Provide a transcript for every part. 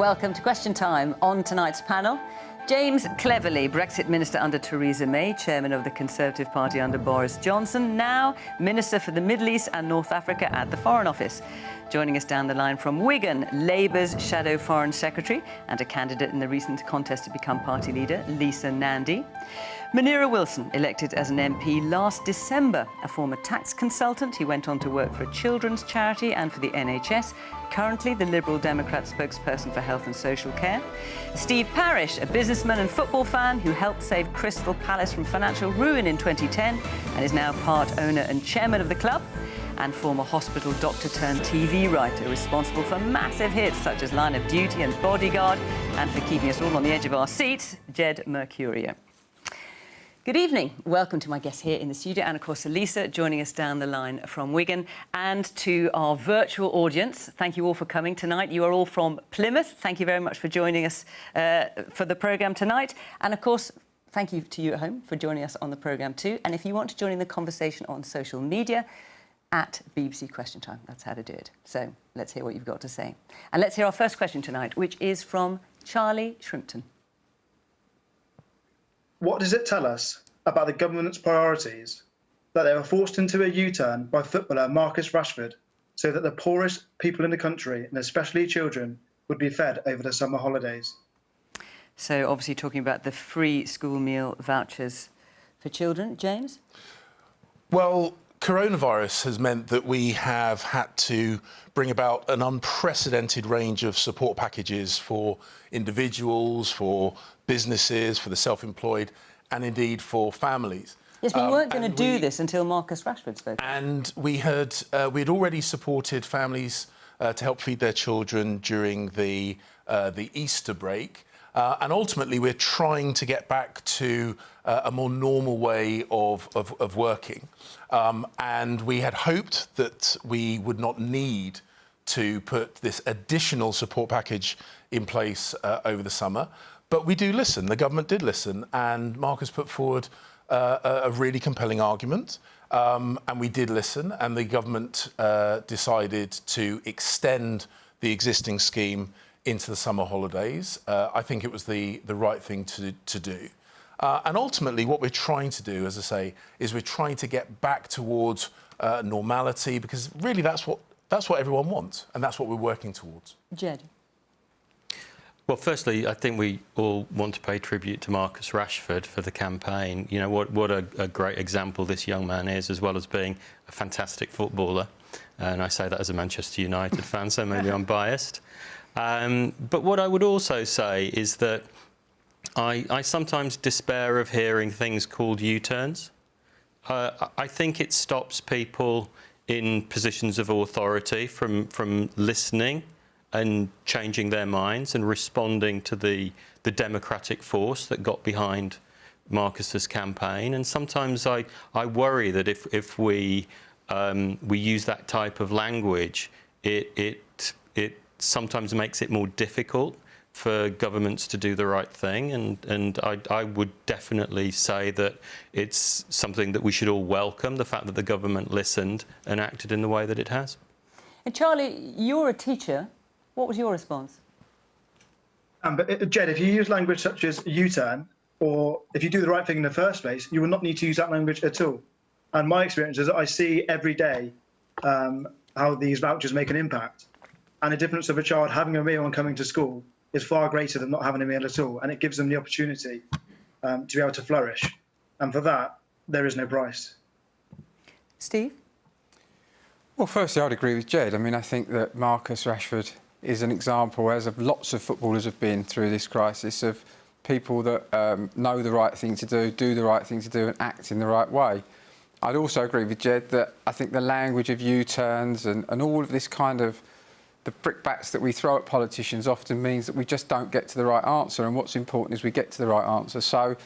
welcome to Question Time. On tonight's panel, James Cleverly, Brexit Minister under Theresa May, Chairman of the Conservative Party under Boris Johnson, now Minister for the Middle East and North Africa at the Foreign Office. Joining us down the line from Wigan, Labour's Shadow Foreign Secretary and a candidate in the recent contest to become party leader, Lisa Nandy. Munira Wilson, elected as an MP last December, a former tax consultant who went on to work for a children's charity and for the NHS, currently the Liberal Democrat spokesperson for health and social care. Steve Parish, a businessman and football fan who helped save Crystal Palace from financial ruin in 2010 and is now part owner and chairman of the club. And former hospital doctor-turned-TV writer responsible for massive hits such as Line of Duty and Bodyguard, and for keeping us all on the edge of our seats, Jed Mercurio. Good evening. Welcome to my guests here in the studio, and of course to Lisa joining us down the line from Wigan, and to our virtual audience. Thank you all for coming tonight. You are all from Plymouth. Thank you very much for joining us for the programme tonight. And of course, thank you to you at home for joining us on the programme too. And if you want to join in the conversation on social media, at BBC Question Time. That's how to do it. So let's hear what you've got to say. And let's hear our first question tonight, which is from Charlie Shrimpton. What does it tell us about the government's priorities that they were forced into a U-turn by footballer Marcus Rashford so that the poorest people in the country, and especially children, would be fed over the summer holidays? So obviously talking about the free school meal vouchers for children. James? Well, coronavirus has meant that we have had to bring about an unprecedented range of support packages for individuals, for businesses, for the self-employed, and indeed for families. Yes, but you weren't going to do this until Marcus Rashford spoke. And we had already supported families to help feed their children during the Easter break. And ultimately, we're trying to get back to a more normal way of working. And we had hoped that we would not need to put this additional support package in place over the summer. But we do listen. The government did listen. And Marcus put forward a really compelling argument. And we did listen. And the government decided to extend the existing scheme into the summer holidays. I think it was the right thing to do. And ultimately, what we're trying to do, as I say, is we're trying to get back towards normality, because really that's what everyone wants, and that's what we're working towards. Jed? Well, firstly, I think we all want to pay tribute to Marcus Rashford for the campaign. You know, what a great example this young man is, as well as being a fantastic footballer. And I say that as a Manchester United fan, so maybe I'm biased. But what I would also say is that I sometimes despair of hearing things called U-turns. I think it stops people in positions of authority from listening and changing their minds and responding to the democratic force that got behind Marcus's campaign. And sometimes I worry that if we use that type of language, it sometimes makes it more difficult for governments to do the right thing, and I would definitely say that it's something that we should all welcome, the fact that the government listened and acted in the way that it has. And Charlie, you're a teacher. What was your response? But Jed, if you use language such as U-turn, or if you do the right thing in the first place, you will not need to use that language at all. And my experience is that I see every day how these vouchers make an impact. And the difference of a child having a meal and coming to school is far greater than not having a meal at all. And it gives them the opportunity to be able to flourish. And for that, there is no price. Steve? Well, firstly, I'd agree with Jed. I mean, I think that Marcus Rashford is an example, as of lots of footballers have been through this crisis, of people that know the right thing to do the right thing to do, and act in the right way. I'd also agree with Jed that I think the language of U-turns and all of this kind of the brickbats that we throw at politicians often means that we just don't get to the right answer, and what's important is we get to the right answer. So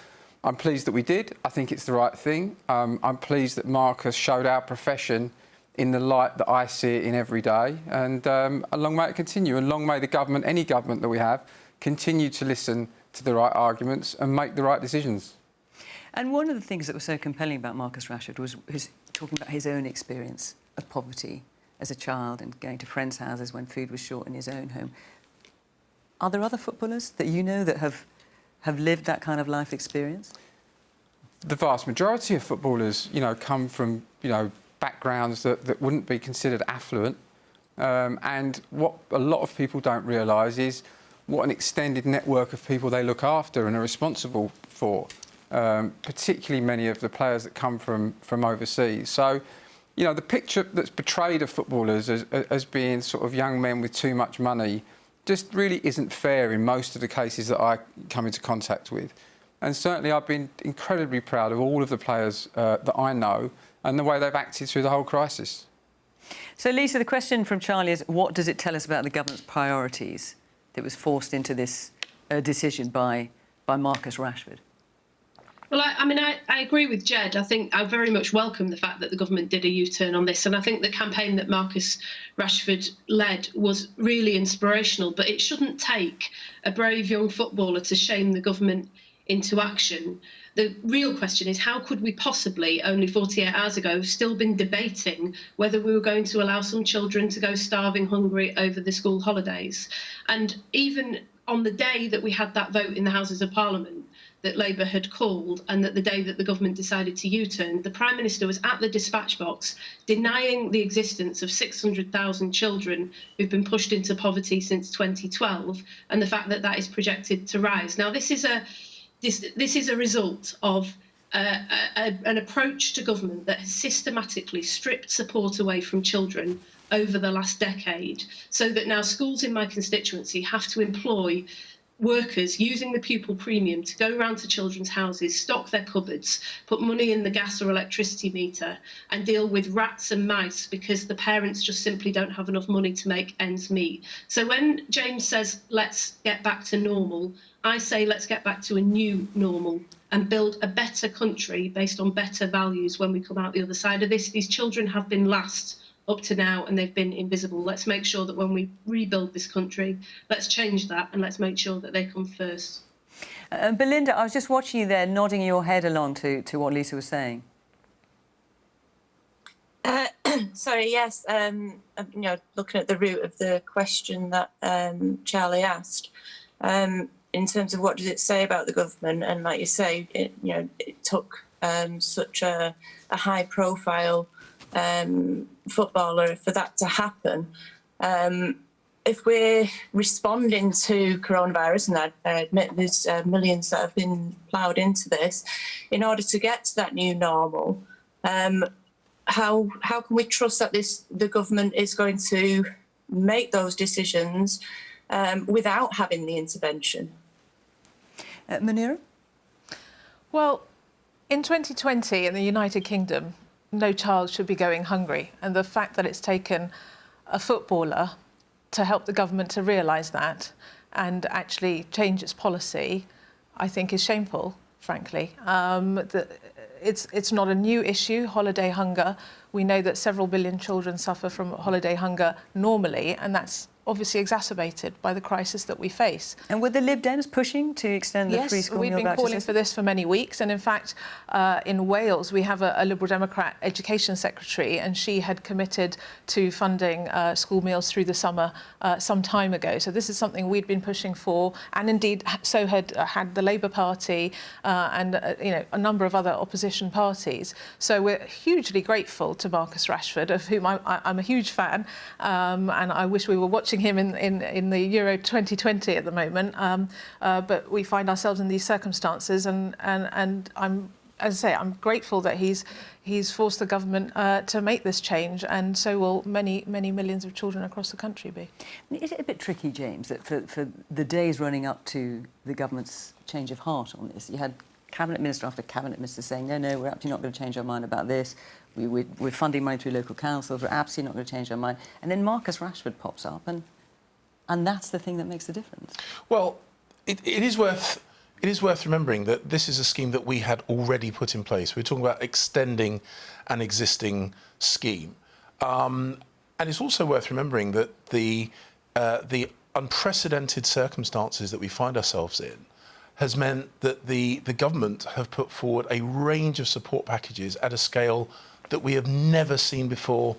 I'm pleased that we did. I think it's the right thing. I'm pleased that Marcus showed our profession in the light that I see it in every day, and long may it continue, and long may the government, any government that we have, continue to listen to the right arguments and make the right decisions. And one of the things that was so compelling about Marcus Rashford was his talking about his own experience of poverty as a child and going to friends' houses when food was short in his own home. Are there other footballers that you know that have lived that kind of life experience? The vast majority of footballers, come from, backgrounds that wouldn't be considered affluent. And what a lot of people don't realise is what an extended network of people they look after and are responsible for, particularly many of the players that come from overseas. So, the picture that's portrayed of footballers as being sort of young men with too much money just really isn't fair in most of the cases that I come into contact with. And certainly I've been incredibly proud of all of the players that I know and the way they've acted through the whole crisis. So, Lisa, the question from Charlie is, what does it tell us about the government's priorities that was forced into this decision by Marcus Rashford? Well, I agree with Jed. I think I very much welcome the fact that the government did a U-turn on this. And I think the campaign that Marcus Rashford led was really inspirational. But it shouldn't take a brave young footballer to shame the government into action. The real question is, how could we possibly, only 48 hours ago, still been debating whether we were going to allow some children to go starving hungry over the school holidays? And even on the day that we had that vote in the Houses of Parliament that Labour had called, and that the day that the government decided to U-turn, the Prime Minister was at the dispatch box denying the existence of 600,000 children who've been pushed into poverty since 2012, and the fact that that is projected to rise. Now, this is a result of an approach to government that has systematically stripped support away from children over the last decade, so that now schools in my constituency have to employ workers using the pupil premium to go around to children's houses, stock their cupboards, put money in the gas or electricity meter, and deal with rats and mice because the parents just simply don't have enough money to make ends meet. So when James says, let's get back to normal, I say let's get back to a new normal and build a better country based on better values when we come out the other side of this. These children have been last up to now, and they've been invisible. Let's make sure that when we rebuild this country, let's change that, and let's make sure that they come first. Belinda, I was just watching you there, nodding your head along to what Lisa was saying. Sorry, yes. Looking at the root of the question that Charlie asked, in terms of what does it say about the government, and like you say, it took such a high-profile footballer for that to happen. If we're responding to coronavirus, and I admit there's millions that have been ploughed into this, in order to get to that new normal, how can we trust that the government is going to make those decisions without having the intervention? Munira? Well, in 2020 in the United Kingdom, no child should be going hungry. And the fact that it's taken a footballer to help the government to realise that and actually change its policy, I think is shameful, frankly. It's not a new issue, holiday hunger. We know that several billion children suffer from holiday hunger normally, and that's obviously exacerbated by the crisis that we face. And were the Lib Dems pushing to extend the free school meal voucher system? Yes, we've been calling for this for many weeks. And in fact, in Wales, we have a Liberal Democrat education secretary, and she had committed to funding school meals through the summer some time ago. So this is something we'd been pushing for. And indeed, so had the Labour Party and a number of other opposition parties. So we're hugely grateful to Marcus Rashford, of whom I'm a huge fan. And I wish we were watching him in the Euro 2020 at the moment, but we find ourselves in these circumstances, and I'm, as I say, I'm grateful that he's forced the government to make this change, and so will many millions of children across the country be. Is it a bit tricky, James, that for the days running up to the government's change of heart on this, you had cabinet minister after cabinet minister saying, no, we're absolutely not going to change our mind about this. We're funding money through local councils. We're absolutely not going to change our mind. And then Marcus Rashford pops up, and that's the thing that makes the difference. Well, it is worth remembering that this is a scheme that we had already put in place. We're talking about extending an existing scheme, and it's also worth remembering that the unprecedented circumstances that we find ourselves in has meant that the government have put forward a range of support packages at a scale that we have never seen before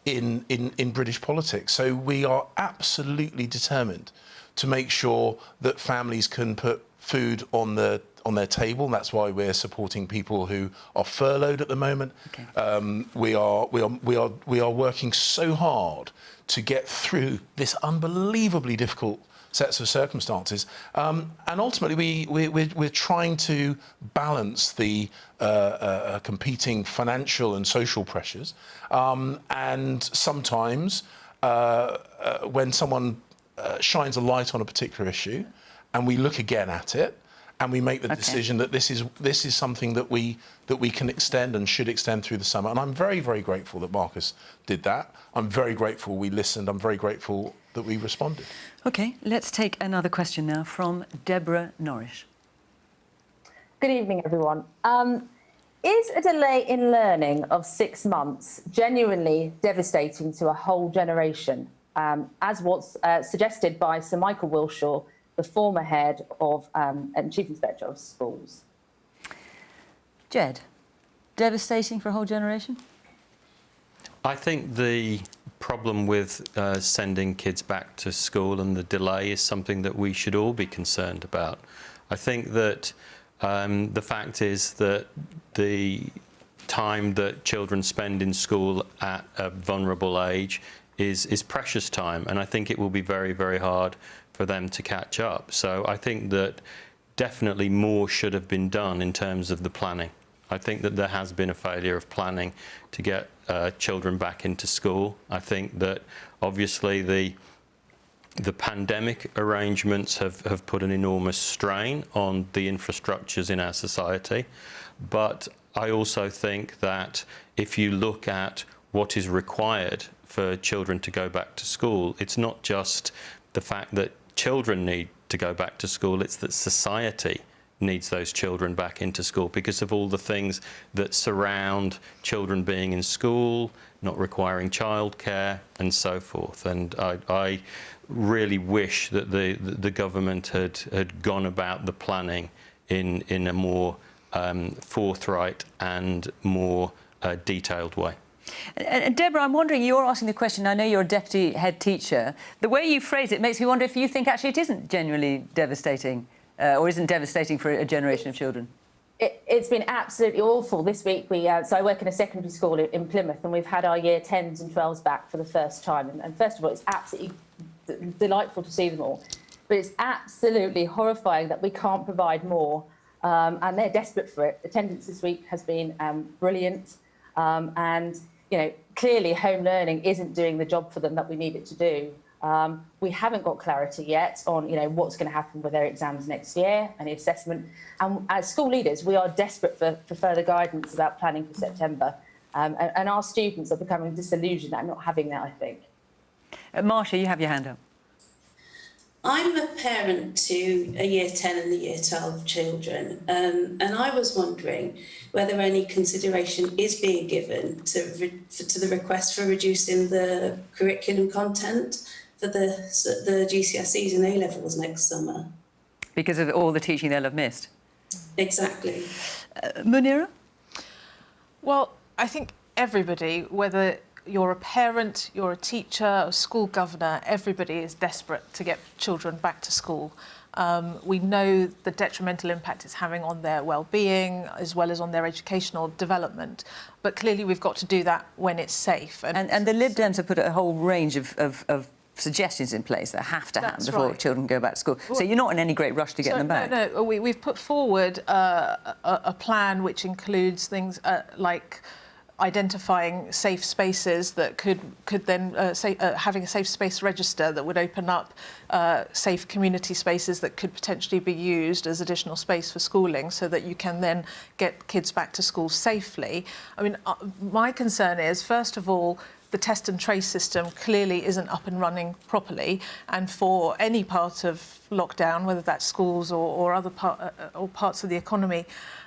in British politics. So we are absolutely determined to make sure that families can put food on their table. That's why we're supporting people who are furloughed at the moment. Okay. We are working so hard to get through this unbelievably difficult sets of circumstances, and ultimately we're trying to balance the competing financial and social pressures, and sometimes when someone shines a light on a particular issue, and we look again at it, and we make the decision that this is something that we can extend and should extend through the summer. And I'm very, very grateful that Marcus did that. I'm very grateful we listened. I'm very grateful that we responded. OK, let's take another question now from Deborah Norris. Good evening, everyone. Is a delay in learning of 6 months genuinely devastating to a whole generation, as was suggested by Sir Michael Wilshaw, the former head of and Chief Inspector of Schools? Jed, devastating for a whole generation? I think the problem with sending kids back to school and the delay is something that we should all be concerned about. I think that the fact is that the time that children spend in school at a vulnerable age is precious time, and I think it will be very, very hard for them to catch up. So I think that definitely more should have been done in terms of the planning. I think that there has been a failure of planning to get children back into school. I think that obviously the pandemic arrangements have put an enormous strain on the infrastructures in our society. But I also think that if you look at what is required for children to go back to school, it's not just the fact that children need to go back to school, it's that society needs those children back into school because of all the things that surround children being in school, not requiring childcare and so forth. And I really wish that the government had gone about the planning in a more forthright and more detailed way. And Deborah, I'm wondering, you're asking the question, I know you're a deputy head teacher. The way you phrase it makes me wonder if you think actually it isn't genuinely devastating or isn't devastating for a generation of children. It's been absolutely awful. This week, so I work in a secondary school in Plymouth, and we've had our year 10s and 12s back for the first time. And first of all, it's absolutely delightful to see them all. But it's absolutely horrifying that we can't provide more, and they're desperate for it. Attendance this week has been brilliant, and clearly home learning isn't doing the job for them that we need it to do. We haven't got clarity yet on what's going to happen with their exams next year and the assessment. And as school leaders, we are desperate for further guidance about planning for September. And our students are becoming disillusioned at not having that, I think. Marcia, you have your hand up. I'm a parent to a year 10 and a year 12 children, and I was wondering whether any consideration is being given to the request for reducing the curriculum content for the GCSEs and A-levels next summer. Because of all the teaching they'll have missed? Exactly. Munira? Well, I think everybody, whether you're a parent, you're a teacher, a school governor, everybody is desperate to get children back to school. We know the detrimental impact it's having on their well-being as well as on their educational development. But clearly we've got to do that when it's safe. And the Lib Dems have put a whole range of suggestions in place that have to happen before children go back to school. So you're not in any great rush to get them back? No, we've put forward a plan which includes things like identifying safe spaces that could then having a safe space register that would open up safe community spaces that could potentially be used as additional space for schooling so that you can then get kids back to school safely. I mean, my concern is, first of all, the test and trace system clearly isn't up and running properly, and for any part of lockdown, whether that's schools or other parts of the economy,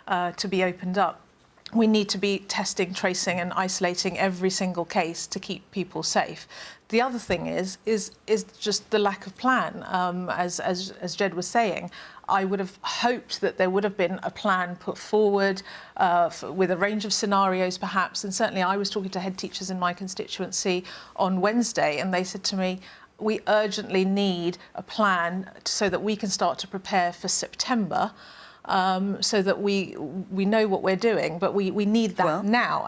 to be opened up, we need to be testing, tracing and isolating every single case to keep people safe. The other thing is just the lack of plan. As Jed was saying, I would have hoped that there would have been a plan put forward with a range of scenarios perhaps, and certainly I was talking to head teachers in my constituency on Wednesday and they said to me, we urgently need a plan so that we can start to prepare for September. So that we know what we're doing, but we need that now.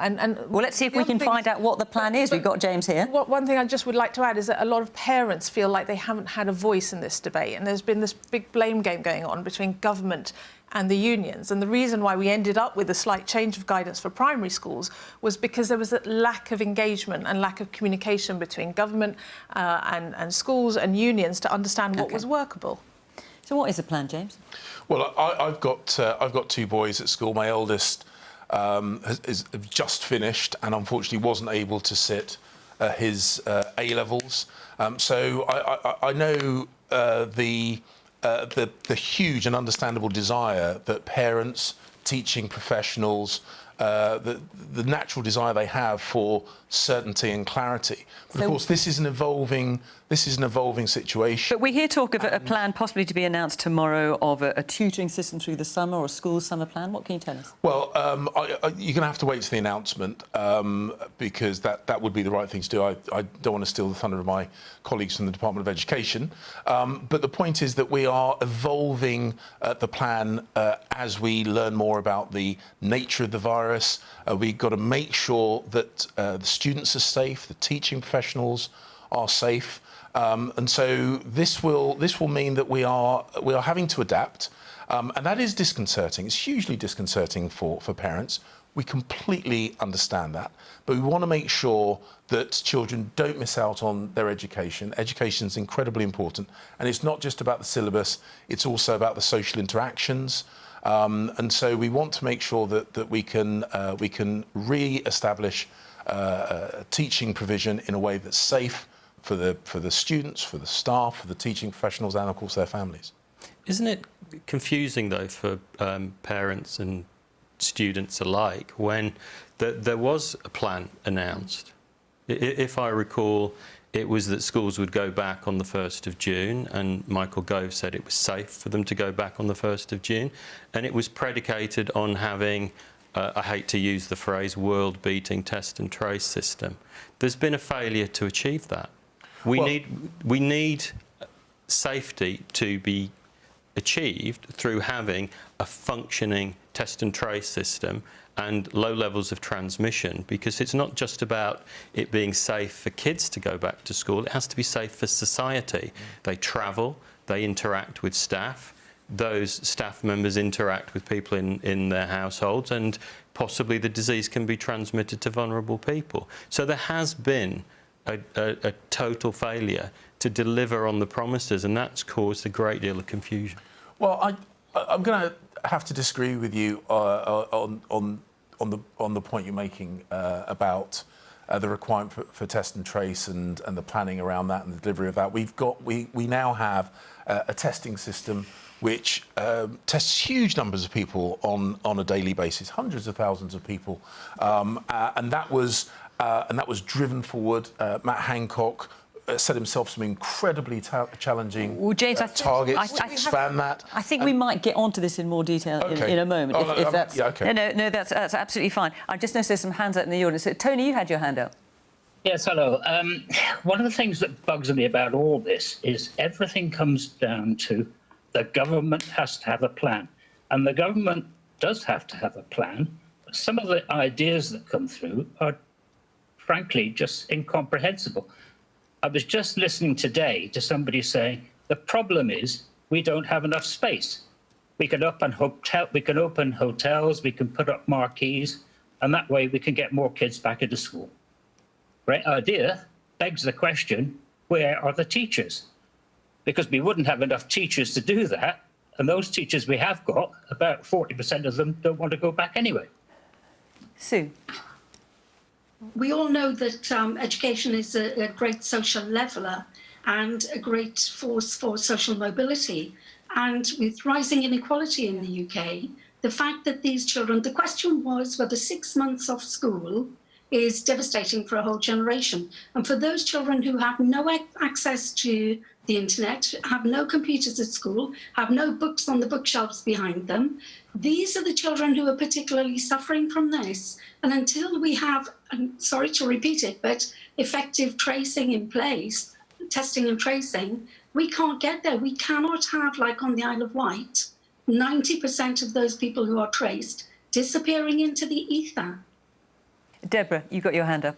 Well, let's see if we can find out what the plan is. We've got James here. One thing I just would like to add is that a lot of parents feel like they haven't had a voice in this debate, and there's been this big blame game going on between government and the unions. And the reason why we ended up with a slight change of guidance for primary schools was because there was a lack of engagement and lack of communication between government and schools and unions to understand what was workable. So what is the plan, James? Well, I've got 2 boys at school. My eldest has just finished and unfortunately wasn't able to sit his A-levels. So I know the huge and understandable desire that parents, teaching professionals, the natural desire they have for certainty and clarity. But of course, this is an evolving situation. But we hear talk of a plan possibly to be announced tomorrow of a tutoring system through the summer or a school summer plan. What can you tell us? Well, you're going to have to wait to the announcement because that would be the right thing to do. I don't want to steal the thunder of my colleagues from the Department of Education. But the point is that we are evolving the plan as we learn more about the nature of the virus. We've got to make sure that the students are safe, the teaching professionals are safe, and so this will mean that we are having to adapt, and that is disconcerting. It's hugely disconcerting for parents. We completely understand that, but we want to make sure that children don't miss out on their education. Education is incredibly important, and it's not just about the syllabus, it's also about the social interactions. And so we want to make sure that we can re-establish teaching provision in a way that's safe for the students, for the staff, for the teaching professionals, and of course their families. Isn't it confusing though for parents and students alike when there was a plan announced? If I recall, it was that schools would go back on the 1st of June, and Michael Gove said it was safe for them to go back on the 1st of June, and it was predicated on having, I hate to use the phrase, world-beating test and trace system. There's been a failure to achieve that. We need safety to be achieved through having a functioning test and trace system and low levels of transmission, because it's not just about it being safe for kids to go back to school, it has to be safe for society. They travel, they interact with staff, those staff members interact with people in their households, and possibly the disease can be transmitted to vulnerable people. So there has been a total failure to deliver on the promises, and that's caused a great deal of confusion. Well, I'm going to have to disagree with you on the point you're making about the requirement for test and trace and the planning around that and the delivery of that. We now have a testing system which tests huge numbers of people on a daily basis, hundreds of thousands of people, and that was driven forward. Matt Hancock set himself some incredibly challenging targets to expand that. I think we might get onto this in more detail in a moment. If that's, No, that's absolutely fine. I just noticed there's some hands up in the audience. So, Tony, you had your hand up. Yes, hello. One of the things that bugs me about all this is everything comes down to the government has to have a plan. And the government does have to have a plan. But some of the ideas that come through are, frankly, just incomprehensible. I was just listening today to somebody saying the problem is we don't have enough space. We can open hotels, we can put up marquees, and that way we can get more kids back into school. Great idea, begs the question, where are the teachers? Because we wouldn't have enough teachers to do that, and those teachers we have got, about 40% of them don't want to go back anyway. Sue. We all know that education is a great social leveller and a great force for social mobility. And with rising inequality in the UK, the fact that these children, the question was whether 6 months off school is devastating for a whole generation. And for those children who have no access to the internet, have no computers at school, have no books on the bookshelves behind them, these are the children who are particularly suffering from this. And until we have, I'm sorry to repeat it, but effective tracing in place, testing and tracing, we can't get there. We cannot have, like on the Isle of Wight, 90% of those people who are traced disappearing into the ether. Deborah, you got your hand up.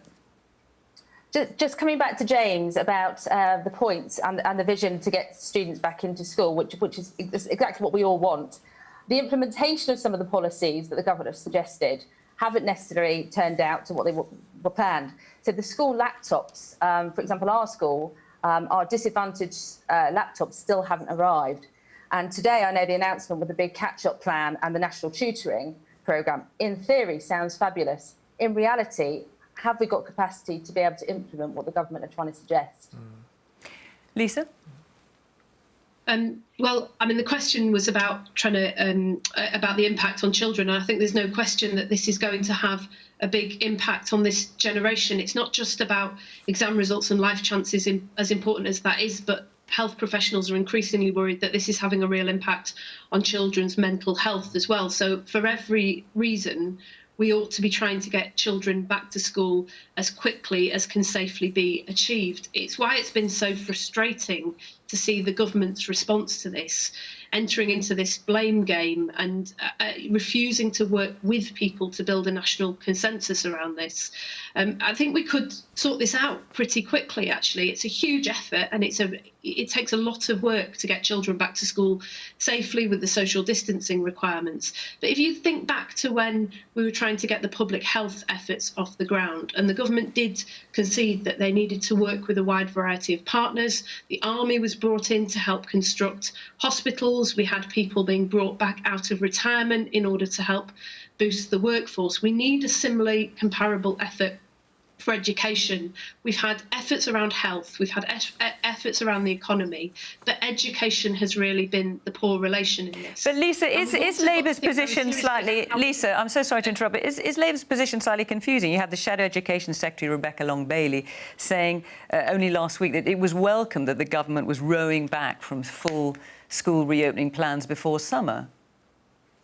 Just coming back to James about the points and the vision to get students back into school, which is exactly what we all want. The implementation of some of the policies that the government has suggested haven't necessarily turned out to what they were planned. So the school laptops, for example, our school, our disadvantaged laptops still haven't arrived. And today I know the announcement with the big catch-up plan and the national tutoring programme, in theory, sounds fabulous. In reality, have we got capacity to be able to implement what the government are trying to suggest? Lisa? Well, I mean, the question was about trying to about the impact on children. And I think there's no question that this is going to have a big impact on this generation. It's not just about exam results and life chances, as important as that is, but health professionals are increasingly worried that this is having a real impact on children's mental health as well. So for every reason, we ought to be trying to get children back to school as quickly as can safely be achieved. It's why it's been so frustrating to see the government's response to this, entering into this blame game and refusing to work with people to build a national consensus around this. I think we could sort this out pretty quickly, actually. It's a huge effort and it takes a lot of work to get children back to school safely with the social distancing requirements. But if you think back to when we were trying to get the public health efforts off the ground, and the government did concede that they needed to work with a wide variety of partners, the army was brought in to help construct hospitals. We had people being brought back out of retirement in order to help boost the workforce. We need a similarly comparable effort for education. We've had efforts around health, we've had efforts around the economy, but education has really been the poor relation in this. But Lisa, is Labour's position slightly... Lisa, I'm so sorry to interrupt, but is Labour's position slightly confusing? You have the Shadow Education Secretary, Rebecca Long-Bailey, saying only last week that it was welcome that the government was rowing back from full school reopening plans before summer.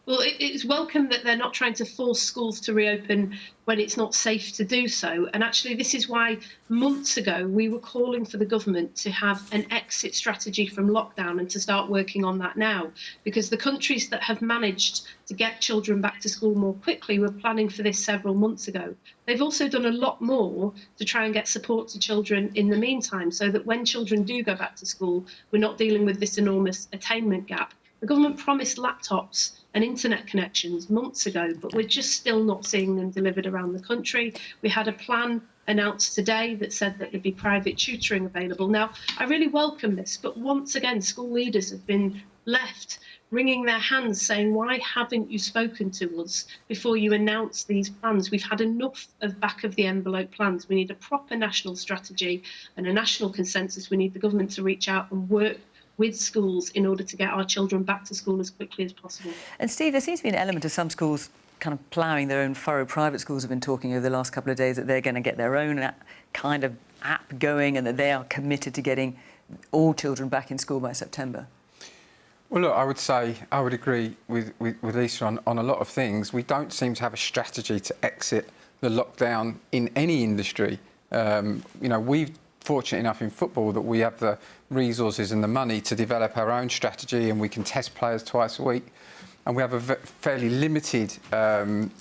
Well, it's welcome that they're not trying to force schools to reopen when it's not safe to do so. And actually, this is why months ago we were calling for the government to have an exit strategy from lockdown and to start working on that now. Because the countries that have managed to get children back to school more quickly were planning for this several months ago. They've also done a lot more to try and get support to children in the meantime, so that when children do go back to school, we're not dealing with this enormous attainment gap. The government promised laptops and internet connections months ago, but we're just still not seeing them delivered around the country. We had a plan announced today that said that there'd be private tutoring available. Now, I really welcome this, but once again, school leaders have been left wringing their hands saying, why haven't you spoken to us before you announced these plans? We've had enough of back-of-the-envelope plans. We need a proper national strategy and a national consensus. We need the government to reach out and work with schools in order to get our children back to school as quickly as possible. And Steve, there seems to be an element of some schools kind of ploughing their own furrow. Private schools have been talking over the last couple of days that they're going to get their own kind of app going and that they are committed to getting all children back in school by September. Well, look, I would say I would agree with Lisa on a lot of things. We don't seem to have a strategy to exit the lockdown in any industry. You know, we've fortunate enough in football that we have the resources and the money to develop our own strategy, and we can test players twice a week, and we have a fairly limited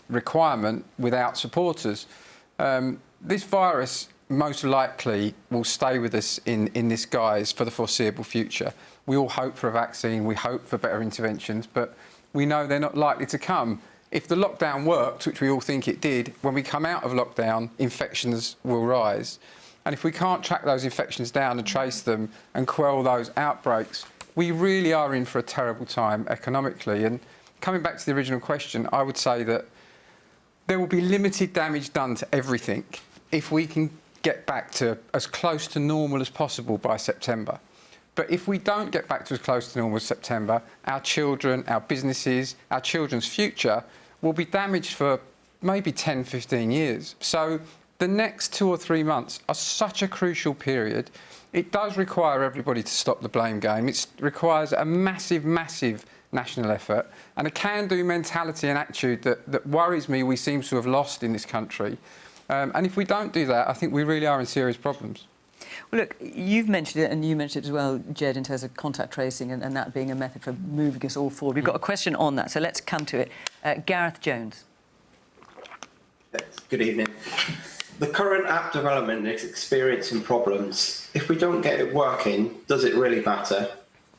requirement without supporters. This virus most likely will stay with us in this guise for the foreseeable future. We all hope for a vaccine, we hope for better interventions, but we know they're not likely to come. If the lockdown worked, which we all think it did, when we come out of lockdown, infections will rise. And if we can't track those infections down and trace them and quell those outbreaks, we really are in for a terrible time economically. And coming back to the original question, I would say that there will be limited damage done to everything if we can get back to as close to normal as possible by September. But if we don't get back to as close to normal as September, our children, our businesses, our children's future will be damaged for maybe 10, 15 years. So the next 2 or 3 months are such a crucial period. It does require everybody to stop the blame game. It requires a massive, massive national effort and a can-do mentality and attitude that worries me we seem to have lost in this country. And if we don't do that, I think we really are in serious problems. Well, look, you've mentioned it, and you mentioned it as well, Jed, in terms of contact tracing and that being a method for moving us all forward. We've got a question on that, so let's come to it. Gareth Jones. Good evening. The current app development is experiencing problems. If we don't get it working, does it really matter?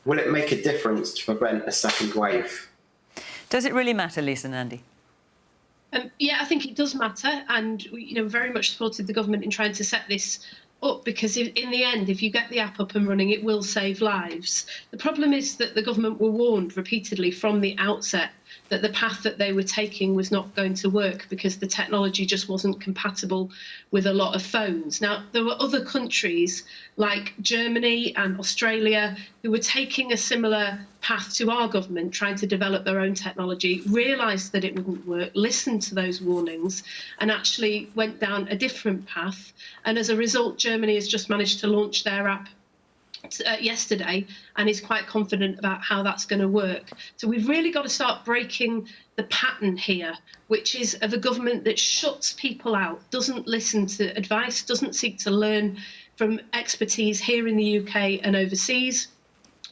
Will it make a difference to prevent a second wave? Does it really matter, Lisa Nandy? Yeah, I think it does matter, and we, very much supported the government in trying to set this up, because in the end, if you get the app up and running, it will save lives. The problem is that the government were warned repeatedly from the outset that the path that they were taking was not going to work because the technology just wasn't compatible with a lot of phones. Now, there were other countries like Germany and Australia who were taking a similar path to our government, trying to develop their own technology, realised that it wouldn't work, listened to those warnings, and actually went down a different path. And as a result, Germany has just managed to launch their app yesterday and is quite confident about how that's going to work. So we've really got to start breaking the pattern here, which is of a government that shuts people out, doesn't listen to advice, doesn't seek to learn from expertise here in the UK and overseas,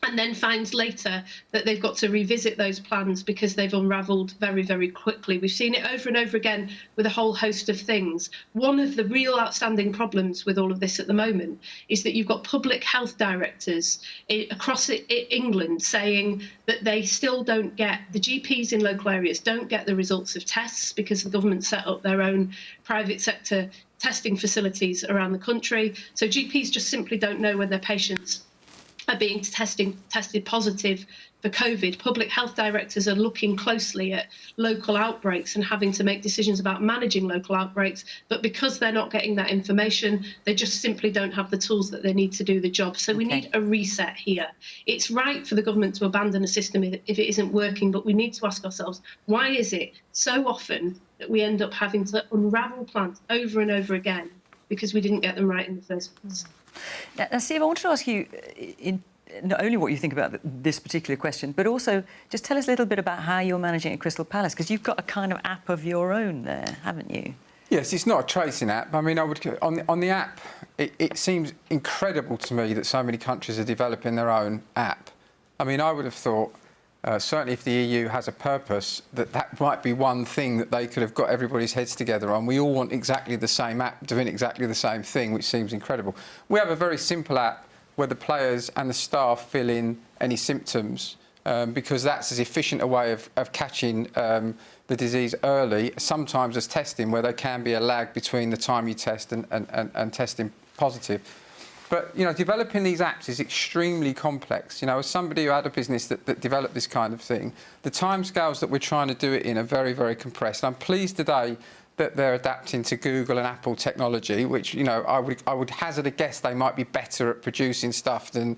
and then finds later that they've got to revisit those plans because they've unravelled very, very quickly. We've seen it over and over again with a whole host of things. One of the real outstanding problems with all of this at the moment is that you've got public health directors across England saying that they still don't get, the GPs in local areas don't get the results of tests because the government set up their own private sector testing facilities around the country. So GPs just simply don't know when their patients are being tested positive for COVID. Public health directors are looking closely at local outbreaks and having to make decisions about managing local outbreaks, but because they're not getting that information, they just simply don't have the tools that they need to do the job. So we need a reset here. It's right for the government to abandon a system if it isn't working, but we need to ask ourselves, why is it so often that we end up having to unravel plans over and over again because we didn't get them right in the first place? Now, Steve, I wanted to ask you not only what you think about this particular question, but also just tell us a little bit about how you're managing at Crystal Palace, because you've got a kind of app of your own there, haven't you? Yes, it's not a tracing app. I mean, on the app, it seems incredible to me that so many countries are developing their own app. I mean, I would have thought, certainly if the EU has a purpose, that might be one thing that they could have got everybody's heads together on. We all want exactly the same app doing exactly the same thing, which seems incredible. We have a very simple app where the players and the staff fill in any symptoms because that's as efficient a way of catching the disease early, sometimes as testing, where there can be a lag between the time you test and testing positive. But, developing these apps is extremely complex. As somebody who had a business that developed this kind of thing, the timescales that we're trying to do it in are very, very compressed. I'm pleased today that they're adapting to Google and Apple technology, which, I would hazard a guess they might be better at producing stuff than,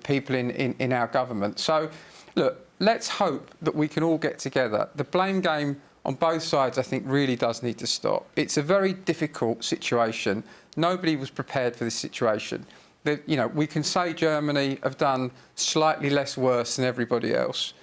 people in our government. So, look, let's hope that we can all get together. The blame game on both sides, I think, really does need to stop. It's a very difficult situation. Nobody was prepared for this situation. We can say Germany have done slightly less worse than everybody else.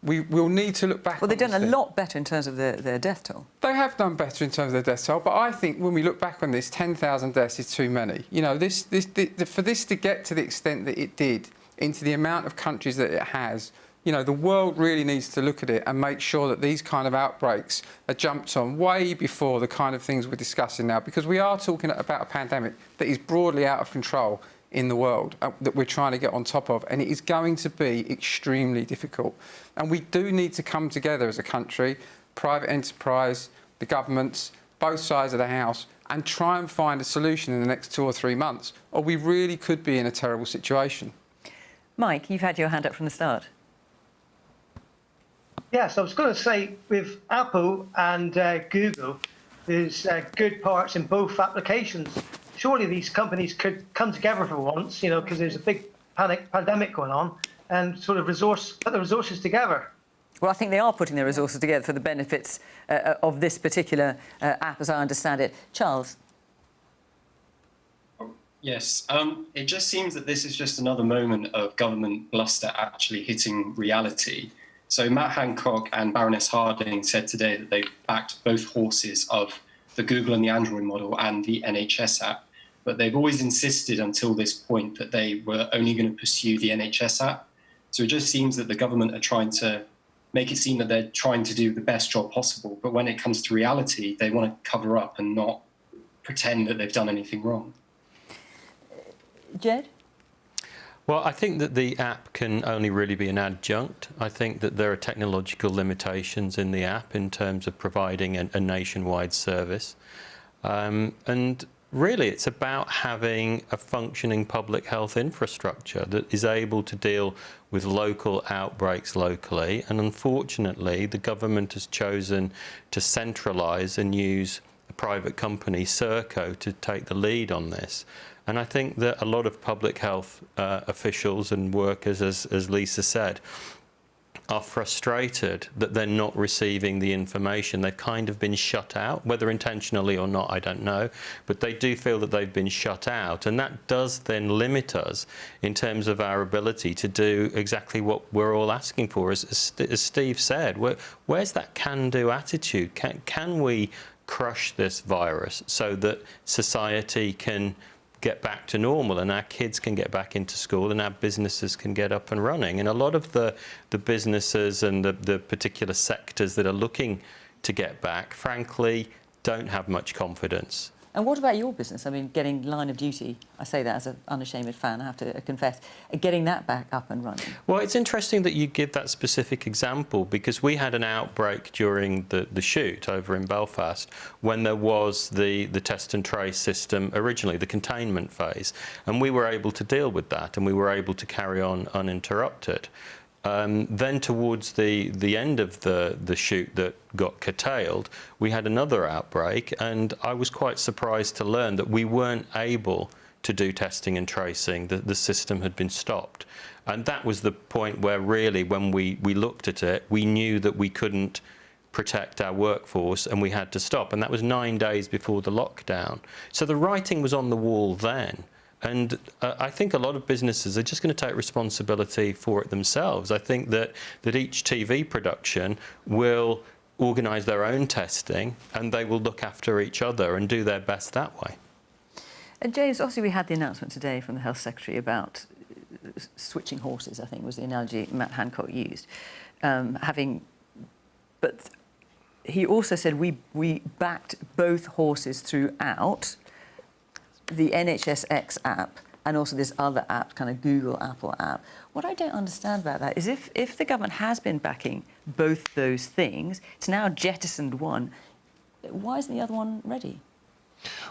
We'll need to look back. Well, they've done a lot better in terms of their death toll. They have done better in terms of their death toll, but I think when we look back on this, 10,000 deaths is too many. For this to get to the extent that it did, into the amount of countries that it has, the world really needs to look at it and make sure that these kind of outbreaks are jumped on way before the kind of things we're discussing now, because we are talking about a pandemic that is broadly out of control in the world that we're trying to get on top of, and it is going to be extremely difficult. And we do need to come together as a country, private enterprise, the governments, both sides of the house, and try and find a solution in the next 2 or 3 months, or we really could be in a terrible situation. Mike, you've had your hand up from the start. Yes, I was going to say, with Apple and Google, there's good parts in both applications. Surely these companies could come together for once, because there's a big pandemic going on, and sort of put the resources together. Well, I think they are putting their resources together for the benefits of this particular app, as I understand it. Charles? Yes, it just seems that this is just another moment of government bluster actually hitting reality. So Matt Hancock and Baroness Harding said today that they've backed both horses of the Google and the Android model and the NHS app, but they've always insisted until this point that they were only going to pursue the NHS app. So it just seems that the government are trying to make it seem that they're trying to do the best job possible. But when it comes to reality, they want to cover up and not pretend that they've done anything wrong. Jed? Well, I think that the app can only really be an adjunct. I think that there are technological limitations in the app in terms of providing a nationwide service. And really, it's about having a functioning public health infrastructure that is able to deal with local outbreaks locally. And unfortunately, the government has chosen to centralise and use a private company, Serco, to take the lead on this. And I think that a lot of public health officials and workers, as Lisa said, are frustrated that they're not receiving the information. They've kind of been shut out, whether intentionally or not, I don't know, but they do feel that they've been shut out. And that does then limit us in terms of our ability to do exactly what we're all asking for. As Steve said, where's that can-do attitude? Can we crush this virus so that society can get back to normal and our kids can get back into school and our businesses can get up and running? And a lot of the businesses and the particular sectors that are looking to get back, frankly, don't have much confidence. And what about your business? I mean, getting line of duty, I say that as an unashamed fan, I have to confess, getting that back up and running. Well, it's interesting that you give that specific example, because we had an outbreak during the shoot over in Belfast when there was the test and trace system originally, the containment phase, and we were able to deal with that and we were able to carry on uninterrupted. Then towards the end of the shoot that got curtailed, we had another outbreak, and I was quite surprised to learn that we weren't able to do testing and tracing. The system had been stopped. And that was the point where really, when we looked at it, we knew that we couldn't protect our workforce and we had to stop. And that was 9 days before the lockdown. So the writing was on the wall then. And I think a lot of businesses are just going to take responsibility for it themselves. I think that each TV production will organise their own testing and they will look after each other and do their best that way. And James, obviously we had the announcement today from the Health Secretary about switching horses, I think was the analogy Matt Hancock used. But he also said we backed both horses throughout, the NHSX app and also this other app, kind of Google Apple app. What I don't understand about that is if the government has been backing both those things, it's now jettisoned one, why isn't the other one ready?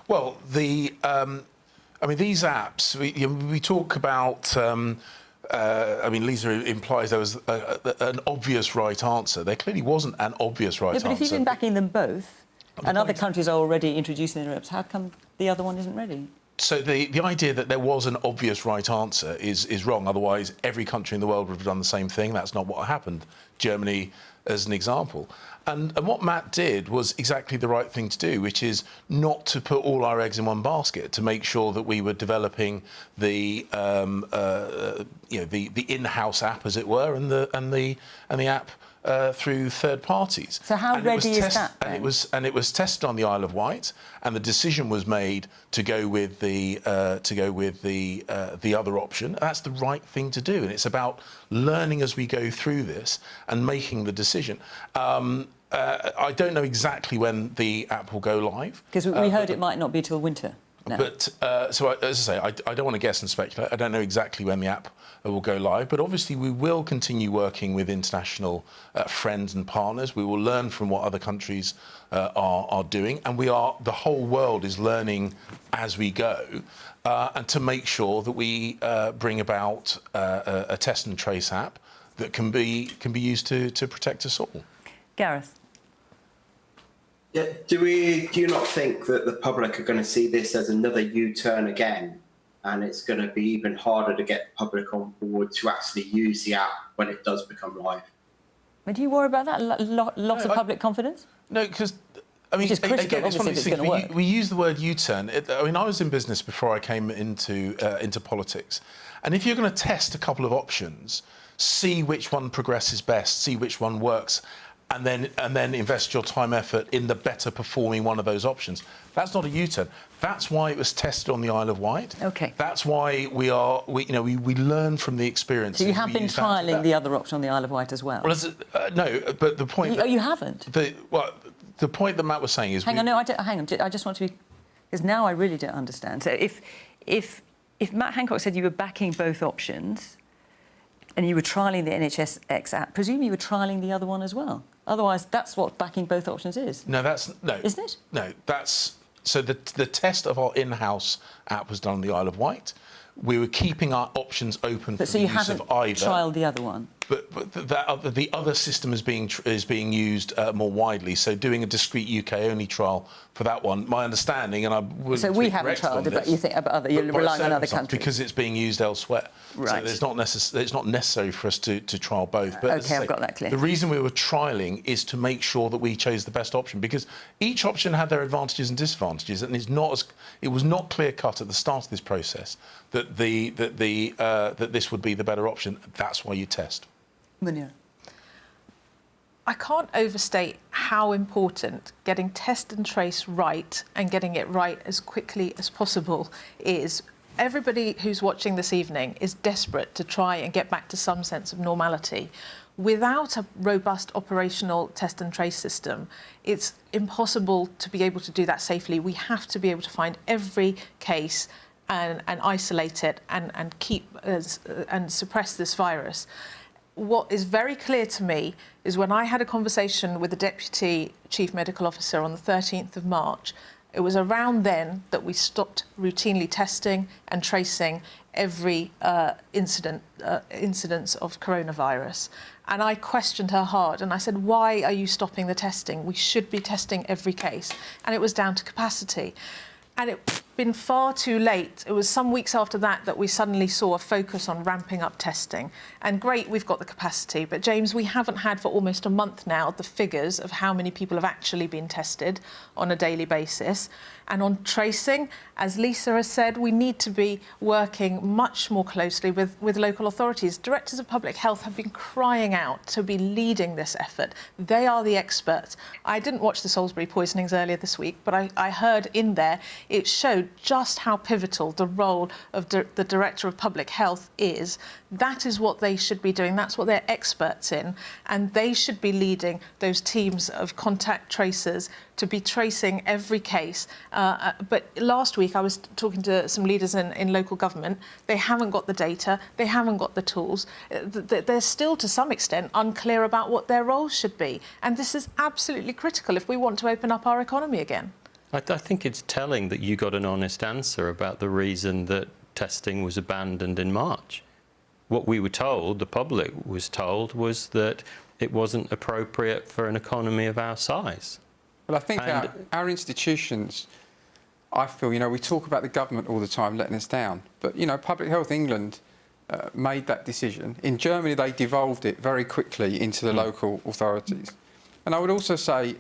Well, I mean, these apps, we talk about, I mean, Lisa implies there was an obvious right answer. There clearly wasn't an obvious right answer. But if you've been backing them both, and other countries are already introducing their apps, how come the other one isn't ready? So the idea that there was an obvious right answer is wrong. Otherwise, every country in the world would have done the same thing. That's not what happened. Germany, as an example. And what Matt did was exactly the right thing to do, which is not to put all our eggs in one basket, to make sure that we were developing the in-house app, as it were, and the app through third parties. So how ready is that? And it was tested on the Isle of Wight, and the decision was made to go with the other option. That's the right thing to do, and it's about learning as we go through this and making the decision. I don't know exactly when the app will go live. Because we heard it might not be till winter. No. But, so as I say, I don't want to guess and speculate. I don't know exactly when the app will go live, but obviously we will continue working with international friends and partners. We will learn from what other countries are doing, and the whole world is learning as we go, and to make sure that we bring about a test and trace app that can be used to protect us all. Gareth. Yeah, do you not think that the public are going to see this as another U-turn again, and it's going to be even harder to get the public on board to actually use the app when it does become live? But do you worry about that? Loss of public confidence? No, because I mean, it's critical, again, it's one of these things. We use the word U-turn. I mean, I was in business before I came into politics, and if you're going to test a couple of options, see which one progresses best, see which one works, and then invest your time effort in the better performing one of those options. That's not a U-turn. That's why it was tested on the Isle of Wight. Okay. That's why we learn from the experience. So you have been trialling the other option on the Isle of Wight as well? Well, no, but the point... You haven't? The point that Matt was saying is... Hang on, I just want to be... Because now I really don't understand. So if Matt Hancock said you were backing both options and you were trialling the NHS app, presumably you were trialling the other one as well. Otherwise, that's what backing both options is. No, that's... No. Isn't it? No, that's... So the test of our in-house app was done on the Isle of Wight. We were keeping our options open for the use of either. So you haven't trialled the other one? But the other system is being used more widely. So doing a discrete UK-only trial for that one, my understanding, and I wouldn't... So we haven't trialled it, but you think you're relying on other countries? Because it's being used elsewhere. Right. So it's not necessary for us to trial both. But OK, I've got that clear. The reason we were trialling is to make sure that we chose the best option, because each option had their advantages and disadvantages, and it was not clear-cut at the start of this process that this would be the better option. That's why you test. Munira. I can't overstate how important getting test and trace right and getting it right as quickly as possible is. Everybody who's watching this evening is desperate to try and get back to some sense of normality. Without a robust operational test and trace system, it's impossible to be able to do that safely. We have to be able to find every case and isolate it and keep and suppress this virus. What is very clear to me is when I had a conversation with the Deputy Chief Medical Officer on the 13th of March, it was around then that we stopped routinely testing and tracing every incidence of coronavirus. And I questioned her hard and I said, why are you stopping the testing? We should be testing every case. And it was down to capacity. And it's been far too late. It was some weeks after that we suddenly saw a focus on ramping up testing. And great, we've got the capacity. But, James, we haven't had for almost a month now the figures of how many people have actually been tested on a daily basis. And on tracing, as Lisa has said, we need to be working much more closely with local authorities. Directors of Public Health have been crying out to be leading this effort. They are the experts. I didn't watch the Salisbury poisonings earlier this week, but I heard in there it showed just how pivotal the role of the Director of Public Health is. That is what they should be doing. That's what they're experts in. And they should be leading those teams of contact tracers to be tracing every case. But last week I was talking to some leaders in local government. They haven't got the data. They haven't got the tools. They're still, to some extent, unclear about what their roles should be. And this is absolutely critical if we want to open up our economy again. I think it's telling that you got an honest answer about the reason that testing was abandoned in March. What we were told, the public was told, was that it wasn't appropriate for an economy of our size. Well, I think our institutions, I feel, we talk about the government all the time letting us down. But, Public Health England made that decision. In Germany, they devolved it very quickly into the local authorities. And I would also say,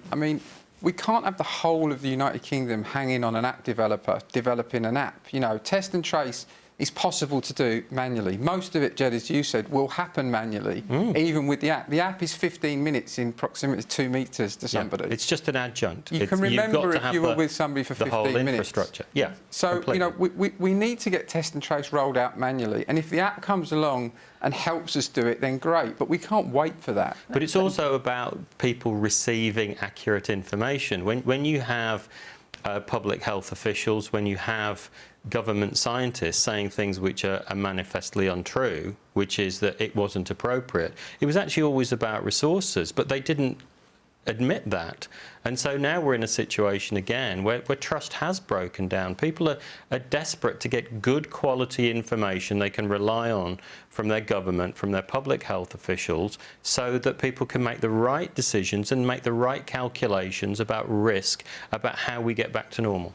we can't have the whole of the United Kingdom hanging on an app developer developing an app. Test and trace is possible to do manually. Most of it, Jed, as you said, will happen manually, even with the app. The app is 15 minutes in proximity to 2 metres to somebody. It's just an adjunct. You can remember if you were with somebody for 15 minutes. The whole infrastructure. Yeah. So, we need to get test and trace rolled out manually. And if the app comes along and helps us do it, then great. But we can't wait for that. But it's also about people receiving accurate information. When you have public health officials, when you have government scientists saying things which are manifestly untrue, which is that it wasn't appropriate, it was actually always about resources, but they didn't admit that. And so now we're in a situation again where trust has broken down. People are desperate to get good quality information they can rely on from their government, from their public health officials, so that people can make the right decisions and make the right calculations about risk, about how we get back to normal.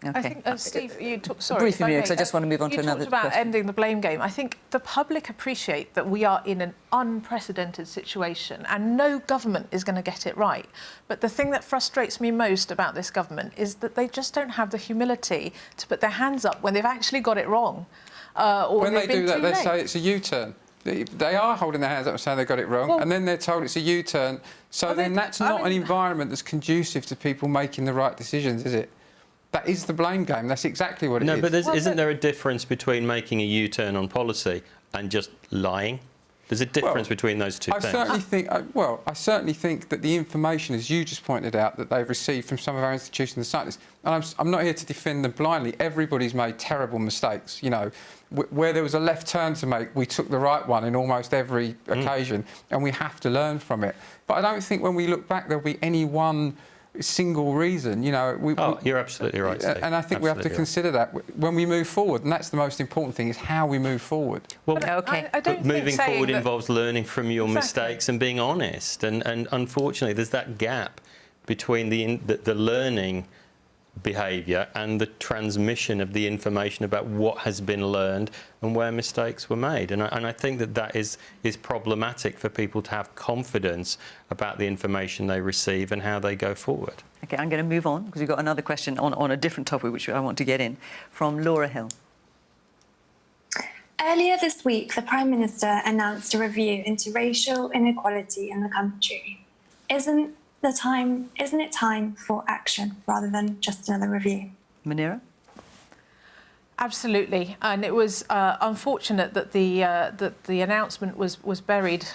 Okay. I think, Steve, you talked... Sorry, briefly, because I just want to move on to another question. You talked about question. ending the blame game. I think the public appreciate that we are in an unprecedented situation and no government is going to get it right. But the thing that frustrates me most about this government is that they just don't have the humility to put their hands up when they've actually got it wrong. Or when they do that, they late. say it's a U-turn. They are holding their hands up and saying they got it wrong, and then they're told it's a U-turn. So then that's not an environment that's conducive to people making the right decisions, is it? That is the blame game. That's exactly what it is. No, but isn't there a difference between making a U-turn on policy and just lying? There's a difference between those two things. I certainly think that the information, as you just pointed out, that they've received from some of our institutions and scientists, and I'm not here to defend them blindly. Everybody's made terrible mistakes. You know, where there was a left turn to make, we took the right one in almost every occasion, and we have to learn from it. But I don't think when we look back there'll be any one single reason, you know. You're absolutely right, Steve. And I think we have to consider that when we move forward, and that's the most important thing, is how we move forward. Well, I don't moving think forward that involves learning from your mistakes and being honest. And unfortunately, there's that gap between the learning behaviour and the transmission of the information about what has been learned and where mistakes were made. And I think that is problematic for people to have confidence about the information they receive and how they go forward. OK, I'm going to move on because we've got another question on a different topic which I want to get in from Laura Hill. Earlier this week, the Prime Minister announced a review into racial inequality in the country. Isn't it time for action rather than just another review? Munira? Absolutely, and it was unfortunate that the announcement was buried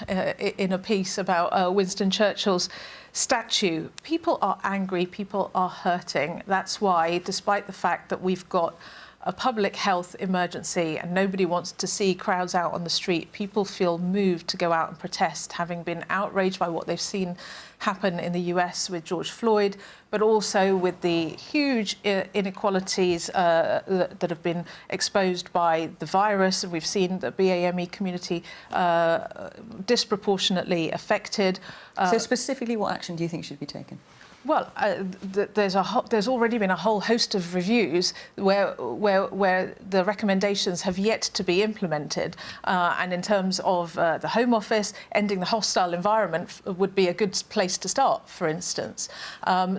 in a piece about Winston Churchill's statue. People are angry, people are hurting. That's why, despite the fact that we've got a public health emergency and nobody wants to see crowds out on the street, people feel moved to go out and protest, having been outraged by what they've seen happen in the US with George Floyd, but also with the huge inequalities that have been exposed by the virus. We've seen the BAME community disproportionately affected. So specifically, what action do you think should be taken? Well, there's already been a whole host of reviews where the recommendations have yet to be implemented, and in terms of the Home Office, ending the hostile environment would be a good place to start. For instance,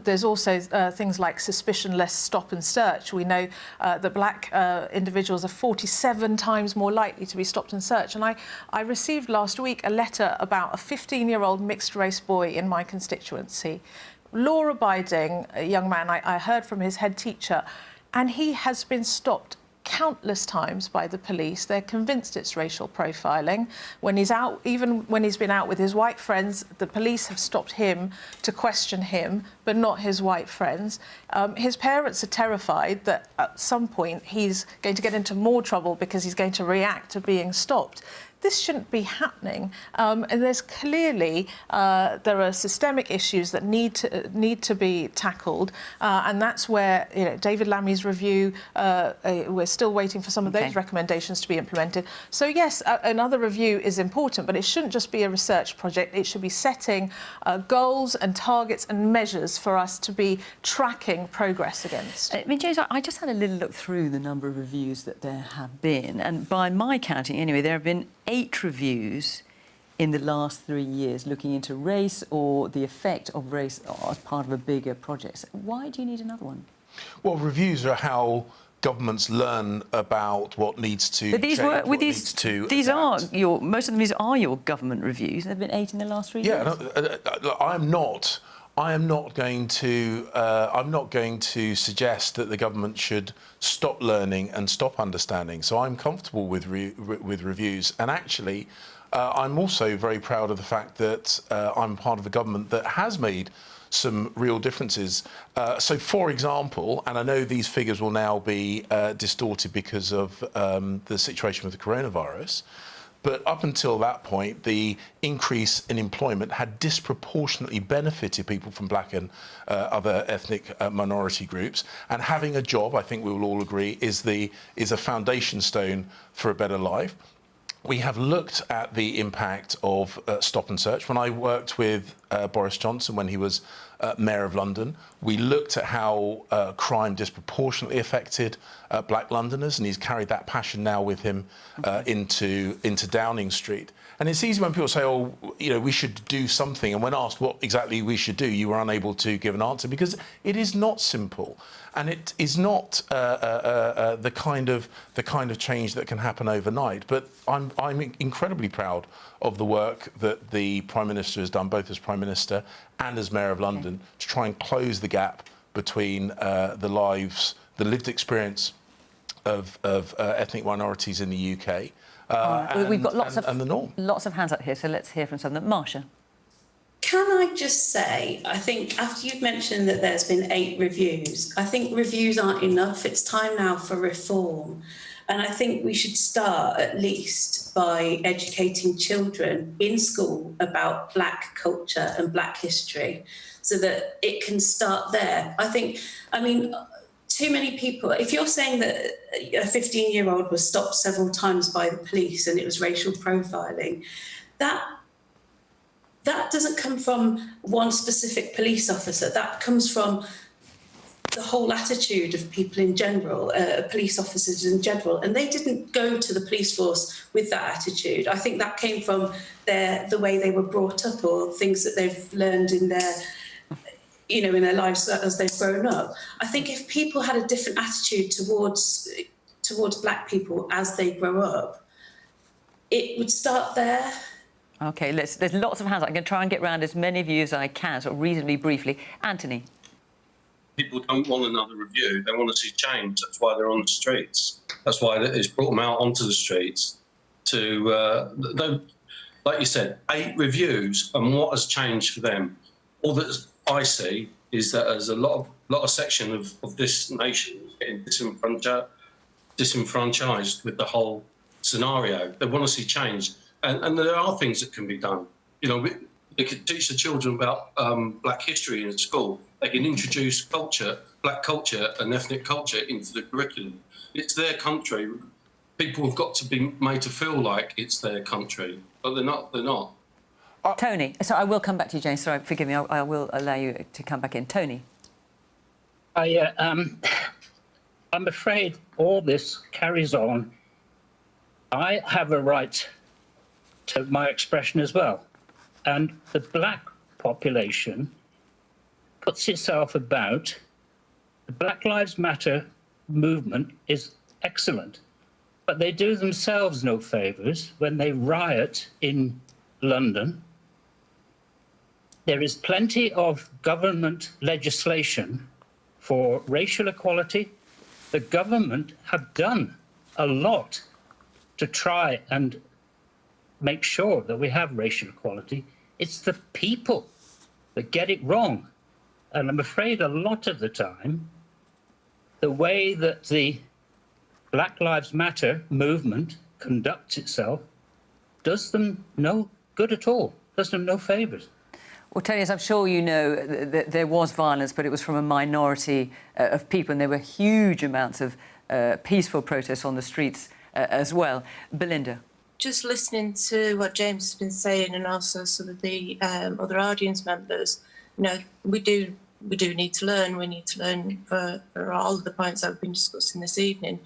there's also things like suspicionless stop and search. We know that black individuals are 47 times more likely to be stopped and searched. And I received last week a letter about a 15-year-old mixed-race boy in my constituency. Law-abiding young man, I heard from his head teacher, and he has been stopped countless times by the police. They're convinced it's racial profiling. When he's out, even when he's been out with his white friends, the police have stopped him to question him, but not his white friends. His parents are terrified that at some point he's going to get into more trouble because he's going to react to being stopped. This shouldn't be happening, and there's clearly there are systemic issues that need to be tackled, and that's where David Lammy's review. We're still waiting for some of those recommendations to be implemented. So yes, another review is important, but it shouldn't just be a research project. It should be setting goals and targets and measures for us to be tracking progress against. I mean, James, I just had a little look through the number of reviews that there have been, and by my counting, anyway, there have been 8 reviews in the last 3 years looking into race or the effect of race as part of a bigger project. So why do you need another one? Well, reviews are how governments learn about what needs to but these change, were, most of them are your government reviews. There have been 8 in the last 3 years. Yeah, I'm not going to suggest that the government should stop learning and stop understanding. So I'm comfortable with reviews, and actually, I'm also very proud of the fact that I'm part of a government that has made some real differences. So, for example, and I know these figures will now be distorted because of the situation with the coronavirus. But up until that point, the increase in employment had disproportionately benefited people from black and other ethnic minority groups. And having a job, I think we will all agree, is a foundation stone for a better life. We have looked at the impact of stop and search. When I worked with Boris Johnson when he was Mayor of London. We looked at how crime disproportionately affected black Londoners, and he's carried that passion now with him into Downing Street. And it's easy when people say, oh, you know, we should do something. And when asked what exactly we should do, you were unable to give an answer, because it is not simple. And it is not the kind of change that can happen overnight. But I'm incredibly proud of the work that the Prime Minister has done, both as Prime Minister and as Mayor of London, to try and close the gap between the lived experience of ethnic minorities in the UK. We've got and the norm. Lots of hands up here, so let's hear from some of them. Marsha. Can I just say, I think after you've mentioned that there's been 8 reviews, I think reviews aren't enough. It's time now for reform. And I think we should start at least by educating children in school about black culture and black history so that it can start there. I mean, too many people, if you're saying that a 15-year-old was stopped several times by the police and it was racial profiling, that doesn't come from one specific police officer. That comes from the whole attitude of people in general, police officers in general, and they didn't go to the police force with that attitude. I think that came from the way they were brought up or things that they've learned in their lives as they've grown up. I think if people had a different attitude towards black people as they grow up, it would start there. OK, there's lots of hands. I'm going to try and get round as many of you as I can, sort of reasonably briefly. Anthony. People don't want another review. They want to see change. That's why they're on the streets. That's why it's brought them out onto the streets to, like you said, 8 reviews, and what has changed for them? All that I see is that there's a lot of section of this nation getting disenfranchised with the whole scenario. They want to see change. And there are things that can be done. You know, they could teach the children about black history in school. They can introduce black culture and ethnic culture into the curriculum. It's their country. People have got to be made to feel like it's their country, but they're not. Tony. So I will come back to you, James. Sorry, forgive me. I will allow you to come back in. Tony. I'm afraid all this carries on. I have a right to my expression as well. And the black population puts itself about. The Black Lives Matter movement is excellent, but they do themselves no favours when they riot in London. There is plenty of government legislation for racial equality. The government have done a lot to try and make sure that we have racial equality. It's the people that get it wrong. And I'm afraid a lot of the time, the way that the Black Lives Matter movement conducts itself does them no good at all, does them no favours. Well, Tony, as I'm sure you know, there was violence, but it was from a minority of people, and there were huge amounts of peaceful protests on the streets as well. Belinda. Just listening to what James has been saying, and also some of the other audience members, you know, we do need to learn. We need to learn for all of the points that we've been discussing this evening.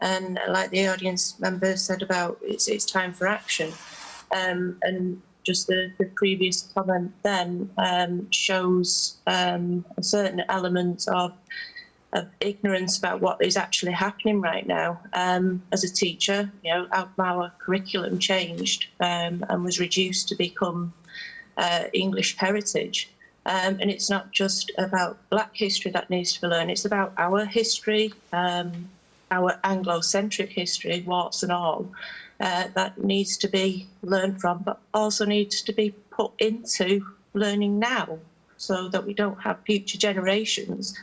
And like the audience member said about it's time for action. And just the previous comment then shows a certain element of ignorance about what is actually happening right now. As a teacher, you know, our curriculum changed and was reduced to become English heritage. And it's not just about black history that needs to be learned, it's about our history, our Anglo-centric history, warts and all, that needs to be learned from, but also needs to be put into learning now so that we don't have future generations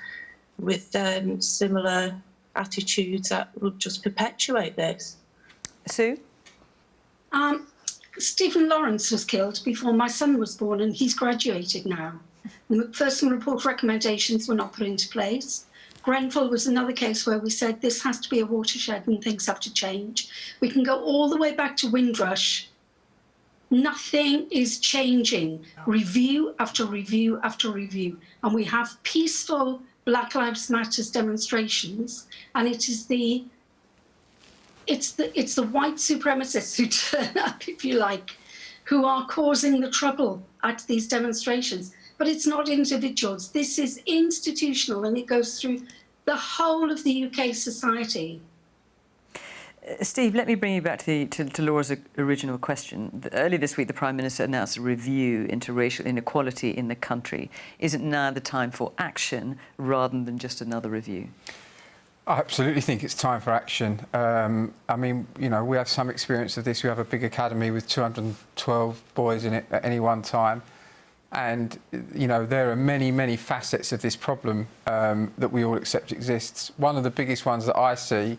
with similar attitudes that will just perpetuate this. Sue? Stephen Lawrence was killed before my son was born, and he's graduated now. The McPherson report recommendations were not put into place. Grenfell was another case where we said this has to be a watershed and things have to change. We can go all the way back to Windrush Nothing is changing. Review after review after review. And we have peaceful Black Lives Matter demonstrations, and it's the white supremacists who turn up, if you like, who are causing the trouble at these demonstrations. But it's not individuals. This is institutional, and it goes through the whole of the UK society. Steve, let me bring you back to Laura's original question. Earlier this week, the Prime Minister announced a review into racial inequality in the country. Isn't now the time for action rather than just another review? I absolutely think it's time for action. I mean, you know, we have some experience of this. We have a big academy with 212 boys in it at any one time. And, you know, there are many, many facets of this problem that we all accept exists. One of the biggest ones that I see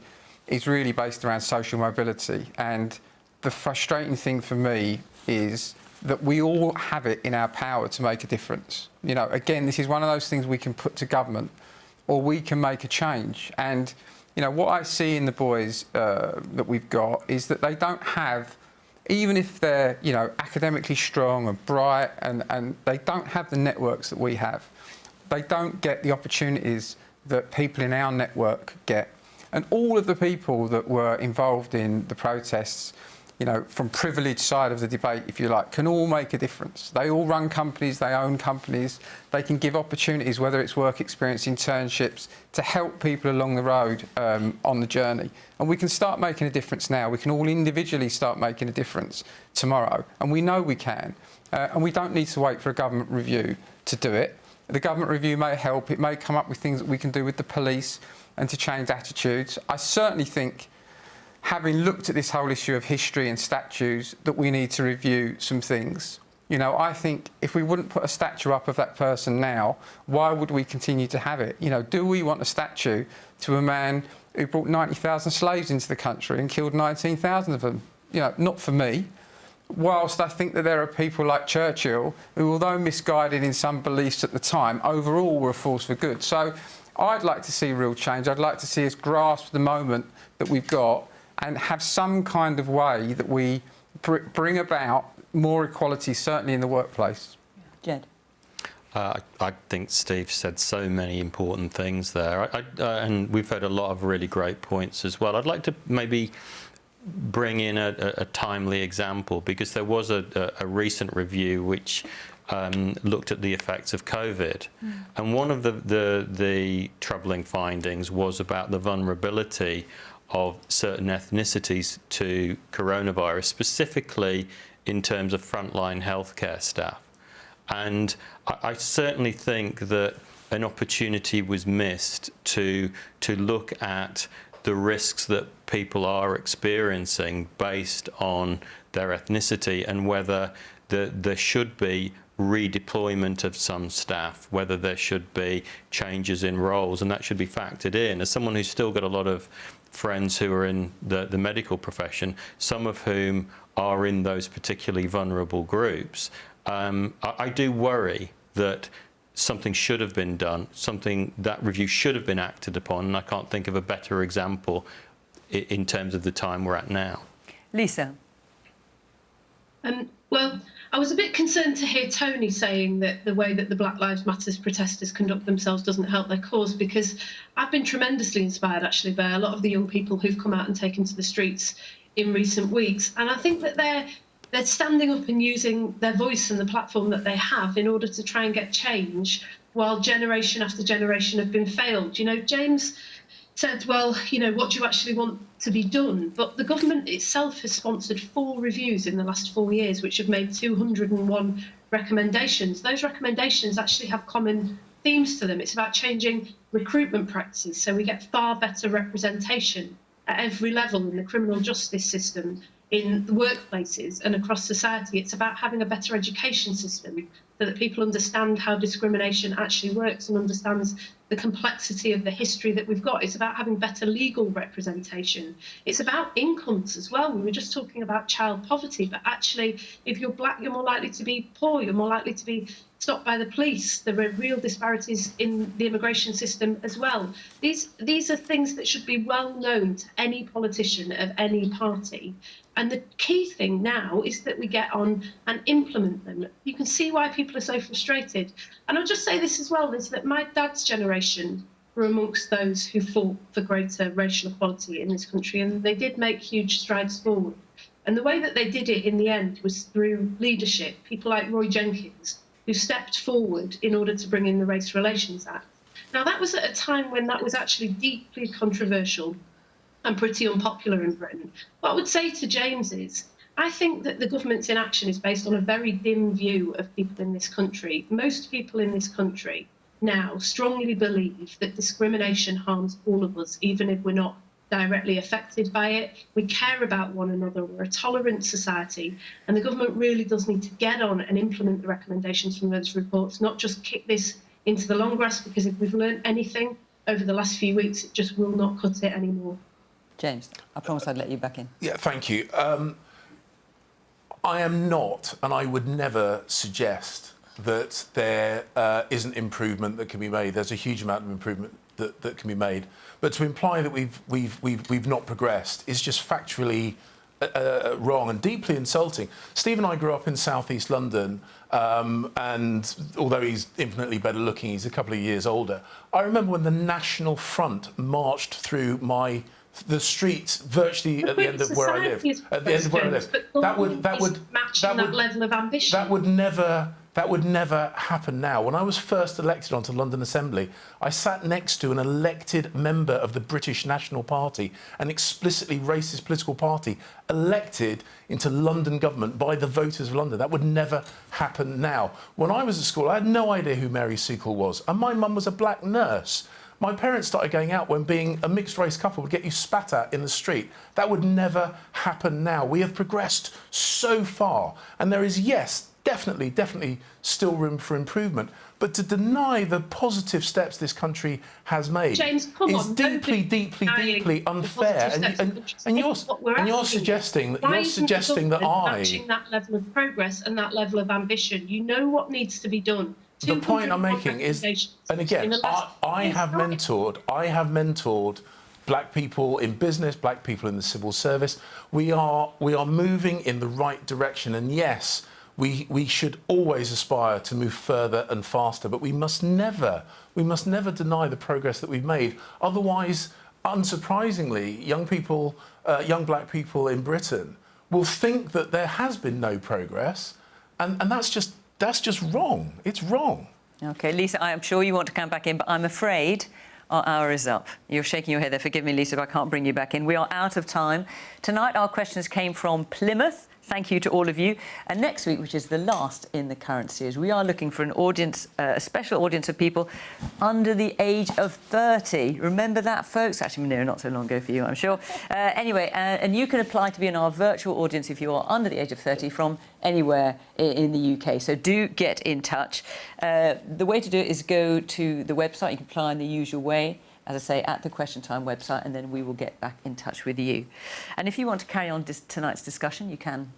is really based around social mobility. And the frustrating thing for me is that we all have it in our power to make a difference. You know, again, this is one of those things we can put to government, or we can make a change. And, you know, what I see in the boys that we've got is that they don't have, even if they're, you know, academically strong and bright, and they don't have the networks that we have. They don't get the opportunities that people in our network get. And all of the people that were involved in the protests, you know, from privileged side of the debate, if you like, can all make a difference. They all run companies, they own companies, they can give opportunities, whether it's work experience, internships, to help people along the road on the journey. And we can start making a difference now. We can all individually start making a difference tomorrow. And we know we can. And we don't need to wait for a government review to do it. The government review may help. It may come up with things that we can do with the police and to change attitudes. I certainly think, having looked at this whole issue of history and statues, that we need to review some things. You know, I think if we wouldn't put a statue up of that person now, why would we continue to have it? You know, do we want a statue to a man who brought 90,000 slaves into the country and killed 19,000 of them? You know, not for me. Whilst I think that there are people like Churchill who, although misguided in some beliefs at the time, overall were a force for good. So I'd like to see real change. I'd like to see us grasp the moment that we've got and have some kind of way that we bring about more equality, certainly in the workplace. Jed? I think Steve said so many important things there. And we've heard a lot of really great points as well. I'd like to maybe bring in a timely example, because there was a recent review which looked at the effects of COVID. And one of the troubling findings was about the vulnerability of certain ethnicities to coronavirus, specifically in terms of frontline healthcare staff. And I certainly think that an opportunity was missed to look at the risks that people are experiencing based on their ethnicity, and whether there should be redeployment of some staff, whether there should be changes in roles, and that should be factored in. As someone who's still got a lot of friends who are in the medical profession, some of whom are in those particularly vulnerable groups, I do worry that something should have been done, that review should have been acted upon, and I can't think of a better example in terms of the time we're at now. Lisa? Well, I was a bit concerned to hear Tony saying that the way that the Black Lives Matter protesters conduct themselves doesn't help their cause, because I've been tremendously inspired, actually, by a lot of the young people who've come out and taken to the streets in recent weeks. And I think that they're standing up and using their voice and the platform that they have in order to try and get change, while generation after generation have been failed. You know, James said, well, you know, what do you actually want to be done? But the government itself has sponsored 4 reviews in the last 4 years, which have made 201 recommendations. Those recommendations actually have common themes to them. It's about changing recruitment practices so we get far better representation at every level in the criminal justice system, in the workplaces and across society. It's about having a better education system, so that people understand how discrimination actually works and understands the complexity of the history that we've got. It's about having better legal representation. It's about incomes as well. We were just talking about child poverty, but actually, if you're black, you're more likely to be poor, you're more likely to be stopped by the police. There are real disparities in the immigration system as well. These are things that should be well known to any politician of any party. And the key thing now is that we get on and implement them. You can see why people are so frustrated. And I'll just say this as well, is that my dad's generation were amongst those who fought for greater racial equality in this country, and they did make huge strides forward. And the way that they did it in the end was through leadership, people like Roy Jenkins, who stepped forward in order to bring in the Race Relations Act. Now, that was at a time when that was actually deeply controversial and pretty unpopular in Britain. What I would say to James is, I think that the government's inaction is based on a very dim view of people in this country. Most people in this country now strongly believe that discrimination harms all of us, even if we're not directly affected by it. We care about one another. We're a tolerant society, and the government really does need to get on and implement the recommendations from those reports, not just kick this into the long grass, because if we've learned anything over the last few weeks, it just will not cut it anymore. James, I promise I'd let you back in. Yeah, thank you. I am not, and I would never suggest that there isn't improvement that can be made. There's a huge amount of improvement that can be made. But to imply that we've not progressed is just factually wrong and deeply insulting. Steve and I grew up in South East London, and although he's infinitely better looking, he's a couple of years older. I remember when the National Front marched through the streets virtually at the end of where I live. At the end of where I live. That would level of ambition. That would never happen now. When I was first elected onto London Assembly, I sat next to an elected member of the British National Party, an explicitly racist political party, elected into London government by the voters of London. That would never happen now. When I was at school, I had no idea who Mary Sukell was, and my mum was a black nurse. My parents started going out when being a mixed-race couple would get you spat at in the street. That would never happen now. We have progressed so far, and there is, yes, definitely still room for improvement. But to deny the positive steps this country has made James, is deeply unfair. And you're suggesting that matching that level of progress and that level of ambition. You know what needs to be done. The point I'm making is, and again, I have mentored black people in business, black people in the civil service. We are moving in the right direction, and yes, we should always aspire to move further and faster, but we must never deny the progress that we've made. Otherwise, unsurprisingly, young black people in Britain will think that there has been no progress, and that's just wrong. It's wrong. OK, Lisa, I am sure you want to come back in, but I'm afraid our hour is up. You're shaking your head there. Forgive me, Lisa, but I can't bring you back in. We are out of time. Tonight, our questions came from Plymouth. Thank you to all of you. And next week, which is the last in the current series, we are looking for an audience, a special audience of people under the age of 30. Remember that, folks? Actually, Munira, not so long ago for you, I'm sure. Anyway, and you can apply to be in our virtual audience if you are under the age of 30 from anywhere in the UK. So do get in touch. The way to do it is go to the website. You can apply in the usual way, as I say, at the Question Time website, and then we will get back in touch with you. And if you want to carry on tonight's discussion, you can,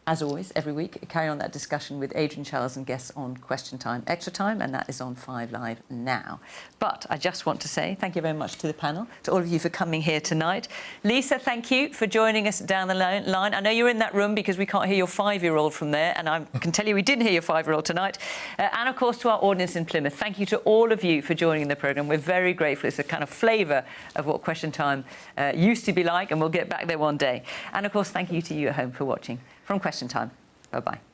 as always, every week, carry on that discussion with Adrian Charles and guests on Question Time Extra Time, and that is on 5 Live now. But I just want to say thank you very much to the panel, to all of you for coming here tonight. Lisa, thank you for joining us down the line. I know you're in that room because we can't hear your 5-year-old from there, and I can tell you we didn't hear your 5-year-old tonight. And, of course, to our audience in Plymouth, thank you to all of you for joining the programme. We're very grateful. It's a kind of flavour of what Question Time used to be like, and we'll get back there one day. And, of course, thank you to you at home for watching. From Question Time. Bye-bye.